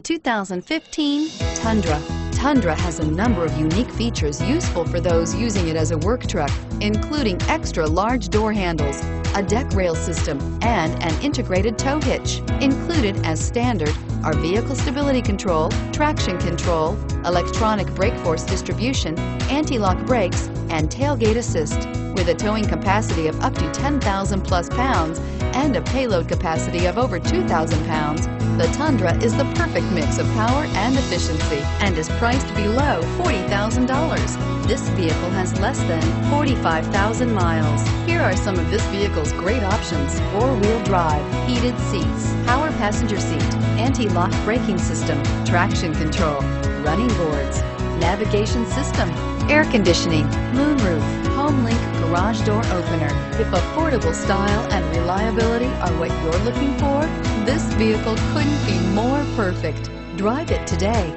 2015 Tundra. Tundra has a number of unique features useful for those using it as a work truck, including extra large door handles, a deck rail system, and an integrated tow hitch. Included as standard are vehicle stability control, traction control, electronic brake force distribution, anti-lock brakes, and tailgate assist. With a towing capacity of up to 10,000 plus pounds and a payload capacity of over 2,000 pounds, the Tundra is the perfect mix of power and efficiency and is priced below $40,000. This vehicle has less than 45,000 miles. Here are some of this vehicle's great options: four-wheel drive, heated seats, power passenger seat, anti-lock braking system, traction control, running boards, navigation system, air conditioning, moonroof, HomeLink garage door opener. If affordable style and reliability are what you're looking for, this vehicle couldn't be more perfect. Drive it today.